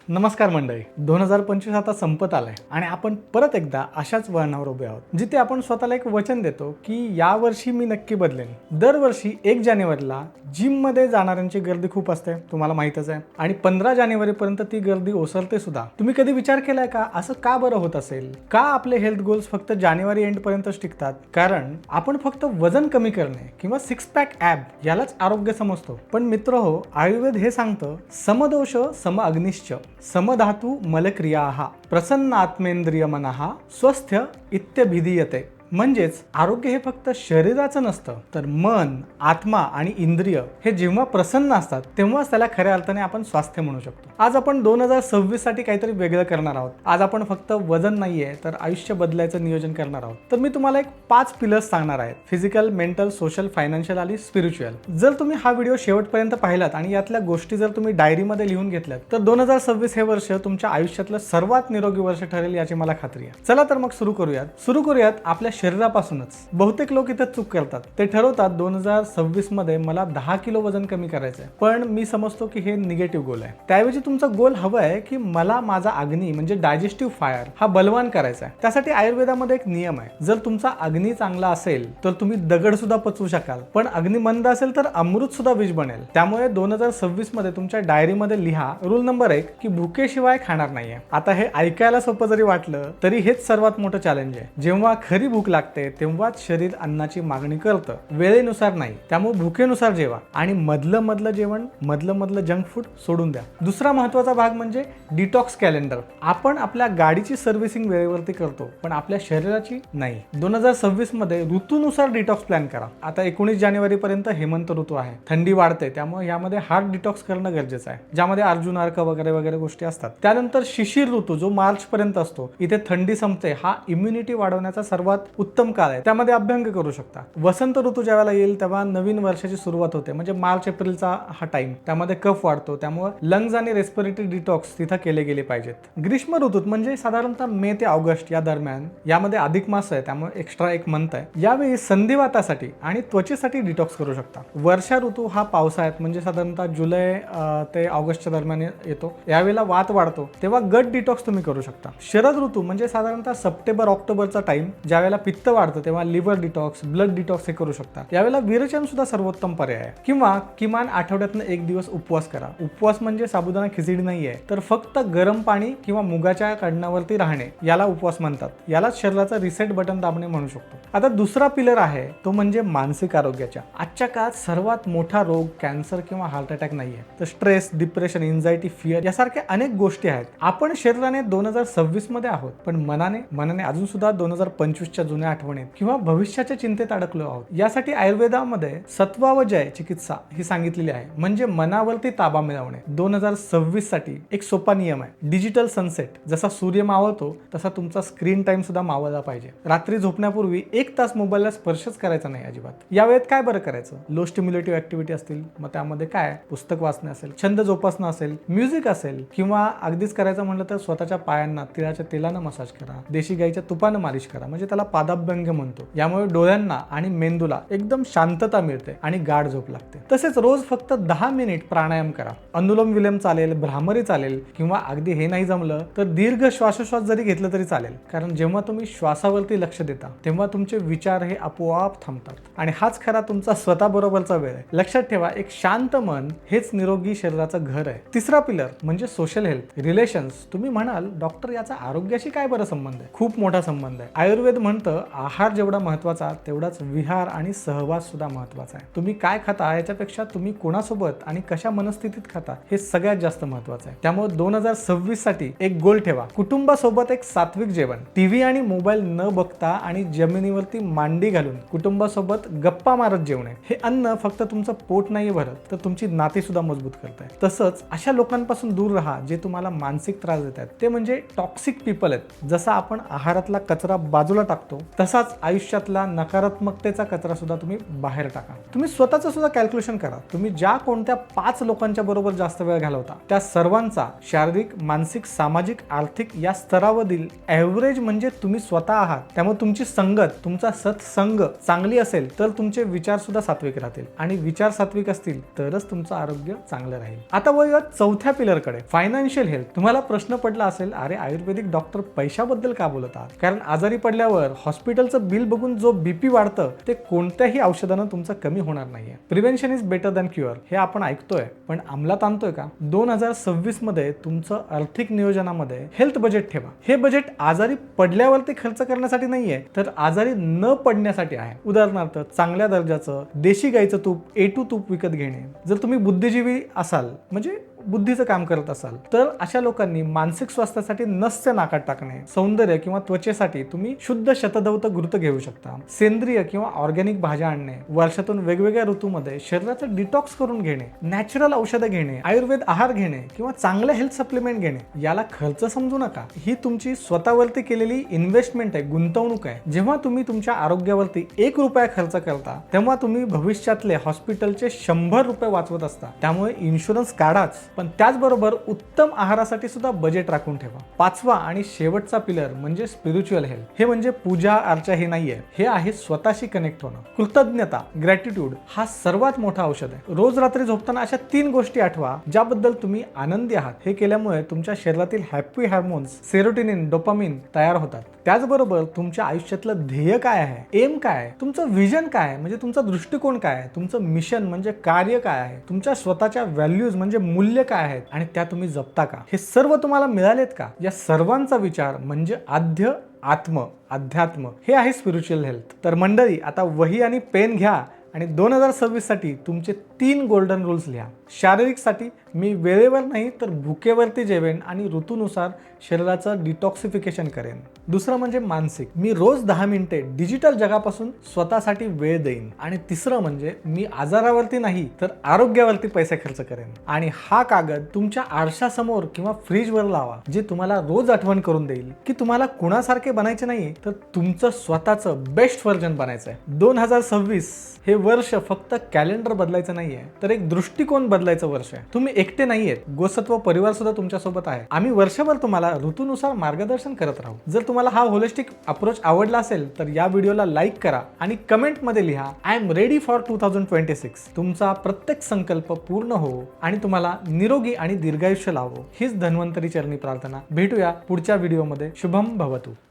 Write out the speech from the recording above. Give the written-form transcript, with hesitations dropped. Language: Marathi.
नमस्कार मंडळी. 2025 आता संपत आलाय आणि आपण परत एकदा अशाच वळणावर उभे आहोत, जिथे आपण स्वतःला एक वचन देतो की यावर्षी मी नक्की बदलेन. दरवर्षी 1 जानेवारीला जिममध्ये जाणाऱ्यांची गर्दी खूप असते, तुम्हाला माहीतच आहे, आणि 15 जानेवारीपर्यंत ती गर्दी ओसरते सुद्धा. तुम्ही कधी विचार केलाय का असं का बरं होत असेल? का आपले हेल्थ गोल्स फक्त जानेवारी एंड पर्यंतच टिकतात? कारण आपण फक्त वजन कमी करणे किंवा 6 पॅक ॲब यालाच आरोग्य समजतो. पण मित्रहो, आयुर्वेद हे सांगतं समदोष सम अग्निश्च समधातु मलक्रियाः प्रसन्न आत्मेंद्रिय मनः स्वस्थ इत्यभिधीयते. म्हणजेच आरोग्य हे फक्त शरीराचं नसतं, तर मन, आत्मा आणि इंद्रिय हे जेव्हा प्रसन्न असतात तेव्हाच त्याला खऱ्या अर्थाने आपण स्वास्थ्य म्हणू शकतो. आज आपण 2026 साठी काहीतरी वेगळं करणार आहोत. आज आपण फक्त वजन नाहीये तर आयुष्य बदलायचं नियोजन करणार आहोत. तर मी तुम्हाला एक 5 पिलर्स सांगणार आहे: फिजिकल, मेंटल, सोशल, फायनान्शियल आणि स्पिरिच्युअल. जर तुम्ही हा व्हिडिओ शेवटपर्यंत पाहिलात आणि यातल्या गोष्टी जर तुम्ही डायरीमध्ये लिहून घेतल्यात तर 2026 हे वर्ष तुमच्या आयुष्यातलं सर्वात निरोगी वर्ष ठरेल याची मला खात्री आहे. चला तर मग सुरू करूयात आपल्या शरीरापासूनच. बहुतेक लोक इथे चूक करतात. ते ठरवतात 2026 मध्ये मला 10 किलो वजन कमी करायचं आहे, पण मी समजतो की हे निगेटिव्ह गोल आहे. त्याऐवजी तुमचा गोल हवा आहे की मला माझा अग्नी म्हणजे डायजेस्टिव्ह फायर हा बलवान करायचा आहे. त्यासाठी आयुर्वेदामध्ये एक नियम आहे: जर तुमचा अग्नी चांगला असेल तर तुम्ही दगड सुद्धा पचवू शकाल, पण अग्नी मंद असेल तर अमृत सुद्धा विष बनेल. त्यामुळे 2026 मध्ये तुमच्या डायरीमध्ये लिहा रूल नंबर 1 की भुकेशिवाय खाणार नाहीये. आता हे ऐकायला सोपं जरी वाटलं तरी हेच सर्वात मोठं चॅलेंज आहे. जेव्हा खरी भूक लागते तेव्हाच शरीर अन्नाची मागणी करतं, वेळेनुसार नाही. त्यामुळे भुकेनुसार जेवा आणि मधलं जेवण, मधलं जंक फूड सोडून द्या. दुसरा महत्त्वाचा भाग म्हणजे डिटॉक्स कॅलेंडर. आपण आपल्या गाडीची सर्व्हिसिंग वेळेवरती करतो, पण आपल्या शरीराची नाही. 2026 मध्ये ऋतूनुसार डिटॉक्स प्लॅन करा. आता 19 जानेवारी पर्यंत हेमंत ऋतू आहे, थंडी वाढते, त्यामुळे यामध्ये हार्ड डिटॉक्स करणं गरजेचं आहे, ज्यामध्ये अर्जुन अर्क वगैरे गोष्टी असतात. त्यानंतर शिशिर ऋतू जो मार्च पर्यंत असतो, इथे थंडी संपते, हा इम्युनिटी वाढवण्याचा सर्वात उत्तम काळ आहे, त्यामध्ये अभ्यंग करू शकता. वसंत ऋतू ज्यावेळेला येईल तेव्हा नवीन वर्षाची सुरुवात होते, म्हणजे मार्च एप्रिलचा हा टाइम. त्यामध्ये कफ वाढतो, त्यामुळे लंग्स आणि रेस्पिरेटरी डिटॉक्स तिथं केले गेले पाहिजेत. ग्रीष्म ऋतूत म्हणजे साधारणतः मे ते ऑगस्ट या दरम्यान, यामध्ये अधिक मास आहे त्यामुळे एक्स्ट्रा एक मंथ आहे, यावेळी संधिवातासाठी आणि त्वचेसाठी डिटॉक्स करू शकता. वर्षा ऋतू हा पावसाळ्यात म्हणजे साधारणतः जुलै ते ऑगस्टच्या दरम्यान येतो, यावेळेला वात वाढतो, तेव्हा गट डिटॉक्स तुम्ही करू शकता. शरद ऋतू म्हणजे साधारणतः सप्टेंबर ऑक्टोबरचा टाइम, ज्यावेळेला पित्त वाढतं तेव्हा लिव्हर डिटॉक्स, ब्लड डिटॉक्स हे करू शकता. यावेळेला विरेचन सुद्धा सर्वोत्तम पर्याय आहे. किंवा किमान आठवड्यातनं 1 दिवस उपवास करा. उपवास म्हणजे साबुदाणा खिचडी नाहीये, तर फक्त गरम पाणी किंवा मुगाच्या कडण्यावरती राहणे याला उपवास म्हणतात. यालाच शरीराचा रिसेट बटन दाबणे म्हणू शकतो. आता दुसरा पिलर आहे तो म्हणजे मानसिक आरोग्याच्या. आजच्या काळात सर्वात मोठा रोग कॅन्सर किंवा हार्ट अटॅक नाहीये, तर स्ट्रेस, डिप्रेशन, एन्झायटी, फिअर यासारख्या अनेक गोष्टी आहेत. आपण शरीराने 2026 मध्ये आहोत, पण मनाने अजून सुद्धा 2025च्या जुन्या आठवणीत किंवा भविष्याच्या चिंतेत अडकलो आहोत. यासाठी आयुर्वेदामध्ये सत्वावजय चिकित्सा ही सांगितलेली आहे, म्हणजे मनावरती ताबा मिळवणे. 2026 साठी एक सोपा नियम आहे: डिजिटल सनसेट. जसा सूर्य मावळतो तसा तुमचा स्क्रीन टाइम सुद्धा मावळला पाहिजे. रात्री झोपण्यापूर्वी 1 तास मोबाईलला स्पर्शच करायचा नाही अजिबात. या वेळेत काय बरं करायचं? लो स्टिम्युलेटिव्ह ऍक्टिव्हिटी असतील, मग त्यामध्ये काय पुस्तक वाचणे असेल, छंद जोपासणं असेल, म्युझिक असेल, किंवा अगदीच करायचं म्हटलं तर स्वतःच्या पायांना तिळाच्या तेलानं मसाज करा, देशी गाईच्या तुपानं मालिश करा, म्हणजे त्याला पादाभ्यंग म्हणतो. यामुळे डोळ्यांना आणि मेंदूला एकदम शांतता मिळते आणि गाढ झोप लागते. तसेच रोज फक्त 10 मिनिट प्राणायाम करा. अनुलोम विलोम चालेल, भ्रामरी चालेल, किंवा अगदी हे नाही जमलं तर दीर्घ श्वासोश्वास जरी घेतलं तरी चालेल. कारण जेव्हा तुम्ही श्वासावरती लक्ष देता तेव्हा तुमचे विचार हे आपोआप थांबतात आणि हाच खरा तुमचा स्वतःबरोबरचा वेळ आहे. लक्षात ठेवा, एक शांत मन हेच निरोगी शरीराचं घर आहे. तिसरा पिलर म्हणजे सोशल हेल्थ, रिलेशन्स. तुम्ही म्हणाल डॉक्टर याचा आरोग्याशी काय बरं संबंध आहे? खूप मोठा संबंध आहे. आयुर्वेद म्हणतं आहार जेवढा महत्वाचा तेवढाच विहार आणि सहवास सुद्धा महत्वाचा आहे. तुम्ही काय खाता याच्यापेक्षा तुम्ही कोणासोबत आणि कशा मनस्थितीत खाता हे सगळ्यात जास्त महत्वाचं आहे. त्यामुळे 2026 साठी एक गोल ठेवा: कुटुंबासोबत एक सात्विक जेवण, टीव्ही आणि मोबाईल न बघता आणि जमिनीवरती मांडी घालून कुटुंबासोबत गप्पा मारत जेवणे. हे अन्न फक्त तुमचं पोट नाही भरत तर तुमची नाती सुद्धा मजबूत करत आहे. तसंच अशा लोकांपासून दूर राहा जे तुम्हाला मानसिक त्रास देतात. ते म्हणजे टॉक्सिक पीपल आहेत. जसा आपण आहारातला कचरा बाजूला टाकतो तसाच आयुष्यातला नकारात्मकतेचा कचरा सुद्धा तुम्ही बाहेर टाका. तुम्ही स्वतःचं सुद्धा कॅल्क्युलेशन करा. तुम्ही ज्या कोणत्या 5 लोकांच्या बरोबर जास्त वेळ घालवता त्या सर्वांचा शारीरिक, मानसिक, सामाजिक, आर्थिक या स्तरावरील ॲव्हरेज म्हणजे तुम्ही स्वतः आहात. त्यामुळे तुमची संगत, तुमचा सत्संग चांगली असेल तर तुमचे विचार सुद्धा सात्विक राहतील आणि विचार सात्विक असतील तरच तुमचं आरोग्य चांगलं राहील. आता वळूया चौथ्या पिलरकडे, फायनान्शियल हेल्थ. तुम्हाला प्रश्न पडला असेल, अरे आयुर्वेदिक डॉक्टर पैशाबद्दल का बोलत आहात? कारण आजारी पडल्यावर हॉस्पिटलचं बिल बघून जो बीपी वाढतं ते कोणत्याही औषधानं तुमचं कमी होणार नाहीये. Prevention is better than cure हे आपण ऐकतोय, पण अंमलात आणतोय का? 2026 मध्ये तुमचं आर्थिक नियोजनामध्ये हेल्थ बजेट ठेवा. हे बजेट आजारी पडल्यावरती खर्च करण्यासाठी नाहीये, तर आजारी न पडण्यासाठी आहे. उदाहरणार्थ चांगल्या दर्जाचं देशी गाईचं तूप, A2 तूप विकत घेणे. जर तुम्ही बुद्धिजीवी असाल, म्हणजे बुद्धीचं काम करत असाल, तर अशा लोकांनी मानसिक स्वास्थ्यासाठी नस्य नाकात टाकणे, सौंदर्य किंवा त्वचेसाठी तुम्ही शुद्ध शतदौत घृत घेऊ शकता. सेंद्रिय किंवा ऑर्गॅनिक भाज्या आणणे, वर्षातून वेगवेगळ्या ऋतूमध्ये शरीराचं डिटॉक्स करून घेणे, नॅचरल औषधं घेणे, आयुर्वेद आहार घेणे किंवा चांगले हेल्थ सप्लिमेंट घेणे. याला खर्च समजू नका. ही तुमची स्वतःवरती केलेली इन्व्हेस्टमेंट आहे, गुंतवणूक आहे. जेव्हा तुम्ही तुमच्या आरोग्यावरती 1 रुपया खर्च करता तेव्हा तुम्ही भविष्यातले हॉस्पिटलचे 100 रुपये वाचवत असता. त्यामुळे इन्शुरन्स काढाच, पण त्याचबरोबर उत्तम आहारासाठी सुद्धा बजेट राखून ठेवा. 5वा आणि शेवटचा पिलर म्हणजे स्पिरिच्युअल हेल्थ. हे म्हणजे पूजा अर्चा हे नाहीये, हे आहे स्वतःशी कनेक्ट होणं. कृतज्ञता, ग्रॅटिट्यूड हा सर्वात मोठा औषध आहे. रोज रात्री झोपताना अशा 3 गोष्टी आठवा ज्याबद्दल तुम्ही आनंदी आहात. हे केल्यामुळे तुमच्या शरीरातील हॅपी हार्मोन्स, सेरोटोनिन, डोपामिन तयार होतात. त्याचबरोबर तुमच्या आयुष्यातलं ध्येय काय आहे, एम काय आहे, तुमचं विजन काय आहे, म्हणजे तुमचा दृष्टिकोन काय आहे, तुमचं मिशन म्हणजे कार्य काय आहे, तुमच्या स्वतःच्या व्हॅल्यूज म्हणजे मूल्य काय आहेत आणि त्या तुम्ही जपता का, हे सर्व तुम्हाला मिळालेत का? या सर्वांचा विचार म्हणजे अध्यात्म हे आहे स्पिरिच्युअल हेल्थ. तर मंडळी, आता वही आणि पेन घ्या आणि 2026 साठी तुमचे 3 गोल्डन रूल्स लिहा. शारीरिकसाठी मी वेळेवर नाही तर भुकेवरती जेवेन आणि ऋतूनुसार शरीराचं डिटॉक्सिफिकेशन करेन. दुसरं म्हणजे मानसिक, मी रोज 10 मिनिटे डिजिटल जगापासून स्वतःसाठी वेळ देईन. आणि तिसरं म्हणजे मी आजारावरती नाही तर आरोग्यावरती पैसे खर्च करेन. आणि हा कागद तुमच्या आरशासमोर किंवा फ्रीजवर लावा, जे तुम्हाला रोज आठवण करून देईल की तुम्हाला कुणासारखे बनायचे नाही तर तुमचं स्वतःचं बेस्ट व्हर्जन बनायचं आहे. 2026 हे वर्ष फक्त कॅलेंडर बदलायचं नाहीये, तर एक दृष्टिकोन बदलायचं वर्ष आहे. तुम्ही एकटे नाहीयेत, गोसत्व परिवार सुद्धा तुमच्या सोबत आहे. आम्ही वर्षभर तुम्हाला ऋतूनुसार मार्गदर्शन करत राहू. जर तुम्हाला हा होलिस्टिक अप्रोच आवडला असेल तर या व्हिडिओला लाईक करा आणि कमेंट मध्ये लिहा, आय एम रेडी फॉर 2026. तुमचा प्रत्येक संकल्प पूर्ण हो आणि तुम्हाला निरोगी आणि दीर्घायुष्य लाभो हीच धन्वंतरी चरणी प्रार्थना. भेटूया पुढच्या व्हिडिओमध्ये. शुभम भवतु.